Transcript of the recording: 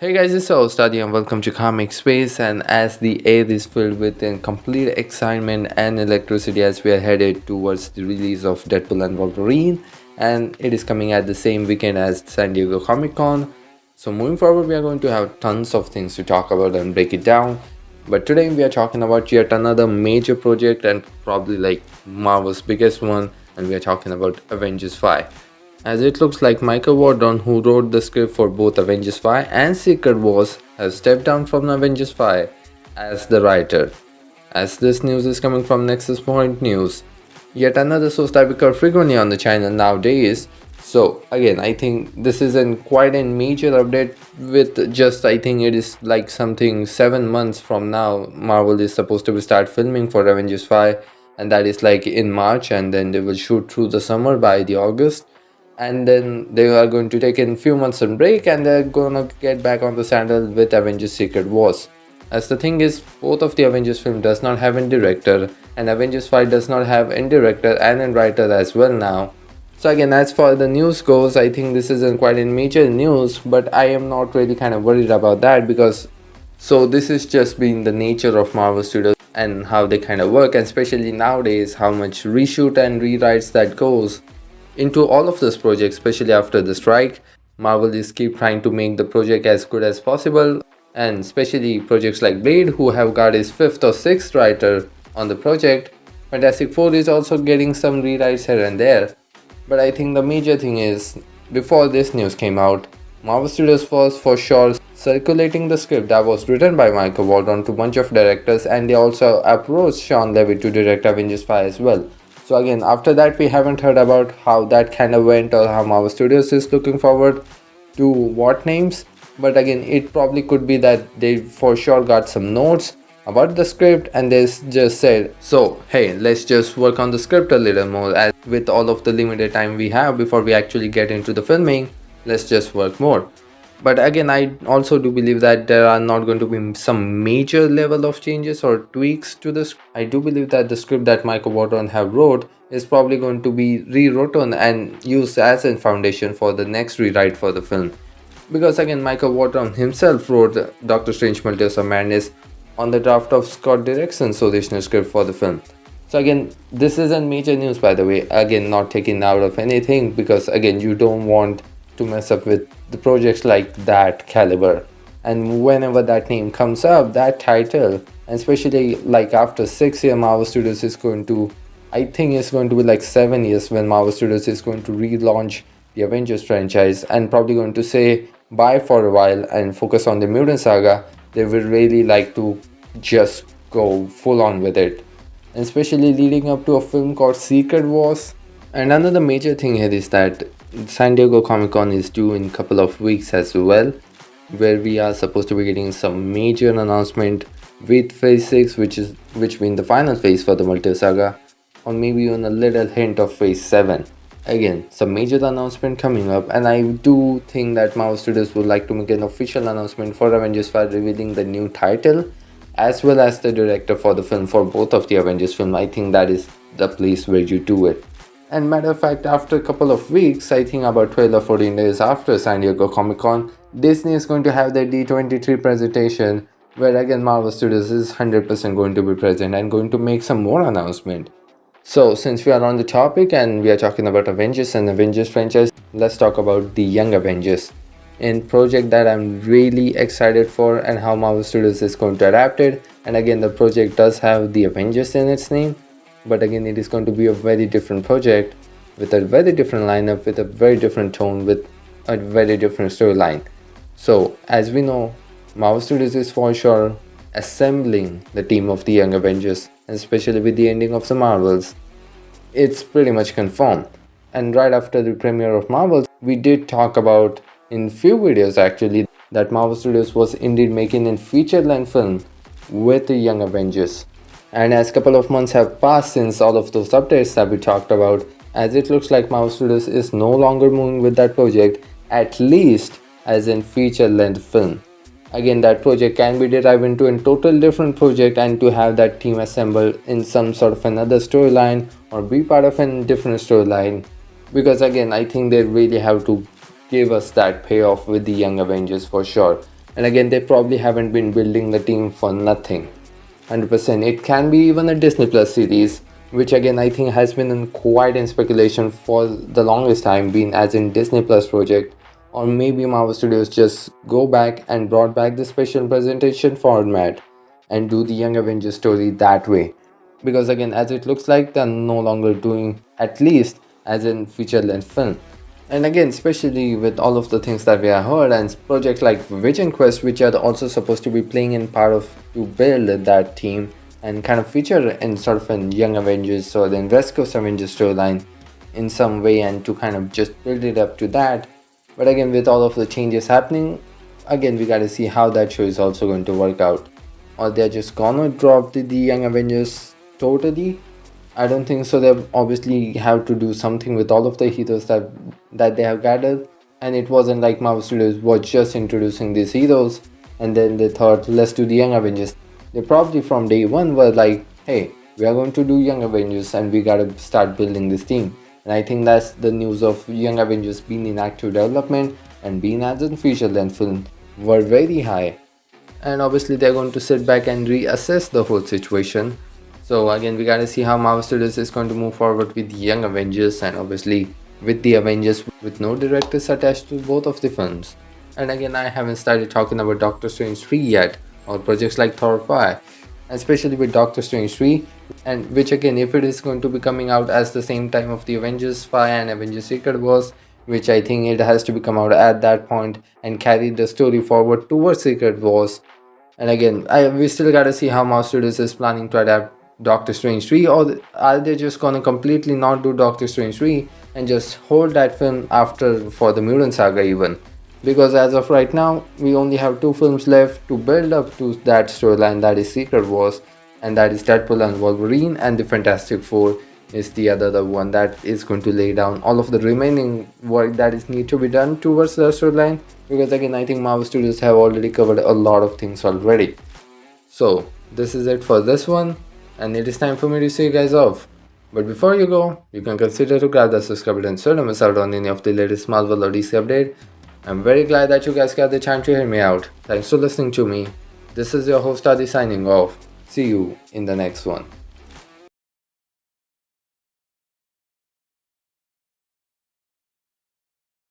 Hey guys, it's our study and welcome to Comic Space. And as the air is filled with complete excitement and electricity as we are headed towards the release of Deadpool and Wolverine, and it is coming at the same weekend as San Diego Comic Con. So moving forward, we are going to have tons of things to talk about and break it down. But today we are talking about yet another major project and probably like Marvel's biggest one, and we are talking about Avengers 5. As it looks like Michael Wardon, who wrote the script for both Avengers 5 and Secret Wars, has stepped down from Avengers 5 as the writer. As this news is coming from Nexus Point News, yet another source that we cover frequently on the channel nowadays. So again, I think this isn't quite a major update with just, I think it is like something 7 months from now, Marvel is supposed to start filming for Avengers 5, and that is like in March, and then they will shoot through the summer by the August, and then they are going to take in few months on break, and they're gonna get back on the saddle with Avengers Secret Wars. As the thing is, both of the Avengers film does not have a director, and Avengers 5 does not have a director and a writer as well now. So again, as far the news goes, I think this isn't quite in major news, but I am not really kind of worried about that, because this is just being the nature of Marvel Studios and how they kind of work, and especially nowadays how much reshoot and rewrites that goes into all of this project, especially after the strike. Marvel is keep trying to make the project as good as possible, and especially projects like Blade, who have got his 5th or 6th writer on the project. Fantastic Four is also getting some rewrites here and there. But I think the major thing is, before this news came out, Marvel Studios was for sure circulating the script that was written by Michael Wardon to a bunch of directors, and they also approached Sean Levy to direct Avengers 5 as well. So again, after that we haven't heard about how that kind of went or how Marvel Studios is looking forward to what names. But again, it probably could be that they for sure got some notes about the script and they just said, so hey, let's just work on the script a little more, as with all of the limited time we have before we actually get into the filming, let's just work more. But again, I also do believe that there are not going to be some major level of changes or tweaks to this. I do believe that the script that Michael Wardon have wrote is probably going to be rewritten and used as a foundation for the next rewrite for the film. Because again, Michael Wardon himself wrote Doctor Strange Multiverse of Madness on the draft of Scott Derrickson's original script for the film. So again, this isn't major news, by the way. Again, not taken out of anything, because again, you don't want to mess up with the projects like that caliber, and whenever that name comes up, that title, and especially like after 6 years, Marvel Studios is going to, I think it's going to be like 7 years when Marvel Studios is going to relaunch the Avengers franchise and probably going to say bye for a while and focus on the Mutant Saga. They will really like to just go full on with it, and especially leading up to a film called Secret Wars. And another major thing here is that San Diego Comic Con is due in a couple of weeks as well, where we are supposed to be getting some major announcement with Phase 6, which being the final phase for the Multiverse Saga, or maybe even a little hint of Phase 7. Again, some major announcement coming up, and I do think that Marvel Studios would like to make an official announcement for Avengers 5 revealing the new title as well as the director for the film for both of the Avengers film. I think that is the place where you do it. And matter of fact, after a couple of weeks, I think about 12 or 14 days after San Diego Comic Con, Disney is going to have their D23 presentation, where again Marvel Studios is 100% going to be present and going to make some more announcement. So since we are on the topic and we are talking about Avengers and Avengers franchise, let's talk about the Young Avengers, a project that I'm really excited for, and how Marvel Studios is going to adapt it. And again, the project does have the Avengers in its name, but again, it is going to be a very different project with a very different lineup, with a very different tone, with a very different storyline. So as we know, Marvel Studios is for sure assembling the team of the Young Avengers, and especially with the ending of the Marvels, it's pretty much confirmed. And right after the premiere of Marvels, we did talk about in few videos actually that Marvel Studios was indeed making a feature-length film with the Young Avengers. And as a couple of months have passed since all of those updates that we talked about, as it looks like Marvel Studios is no longer moving with that project, at least as in feature-length film. Again, that project can be derived into a total different project, and to have that team assembled in some sort of another storyline or be part of a different storyline. Because again, I think they really have to give us that payoff with the Young Avengers for sure. And again, they probably haven't been building the team for nothing. 100%. It can be even a Disney Plus series, which again I think has been in quite in speculation for the longest time, being as in Disney Plus project, or maybe Marvel Studios just go back and brought back the special presentation format and do the Young Avengers story that way. Because again, as it looks like they're no longer doing, at least as in feature length film. And again, especially with all of the things that we have heard and projects like Vision Quest, which are also supposed to be playing in part of to build that team and kind of feature in sort of an Young Avengers or the West Coast Avengers storyline in some way, and to kind of just build it up to that. But again, with all of the changes happening, again we gotta see how that show is also going to work out. Or they're just gonna drop the Young Avengers totally. I don't think so. They obviously have to do something with all of the heroes that they have gathered, and it wasn't like Marvel Studios was just introducing these heroes and then they thought let's do the Young Avengers. They probably from day one were like, hey, we are going to do Young Avengers and we gotta start building this team. And I think that's the news of Young Avengers being in active development and being as an feature length film were very high. And obviously they're going to sit back and reassess the whole situation. So again, we gotta see how Marvel Studios is going to move forward with Young Avengers, and obviously with the Avengers with no directors attached to both of the films. And again, I haven't started talking about Doctor Strange 3 yet, or projects like Thor 5, especially with Doctor Strange 3, and which again, if it is going to be coming out as the same time of the Avengers 5 and Avengers Secret Wars, which I think it has to be come out at that point and carry the story forward towards Secret Wars. And again, we still gotta see how Marvel Studios is planning to adapt Doctor Strange 3, or are they just gonna completely not do Doctor Strange 3 and just hold that film after for the Mutant Saga even. Because as of right now, we only have 2 films left to build up to that storyline, that is Secret Wars, and that is Deadpool and Wolverine, and the Fantastic Four is the other one that is going to lay down all of the remaining work that is need to be done towards the storyline. Because again, I think Marvel Studios have already covered a lot of things already. So this is it for this one, and it is time for me to say you guys off. But before you go, you can consider to grab the subscribe button so you don't miss out on any of the latest Marvel or DC update. I'm very glad that you guys got the chance to hear me out. Thanks for listening to me. This is your host Adi signing off. See you in the next one.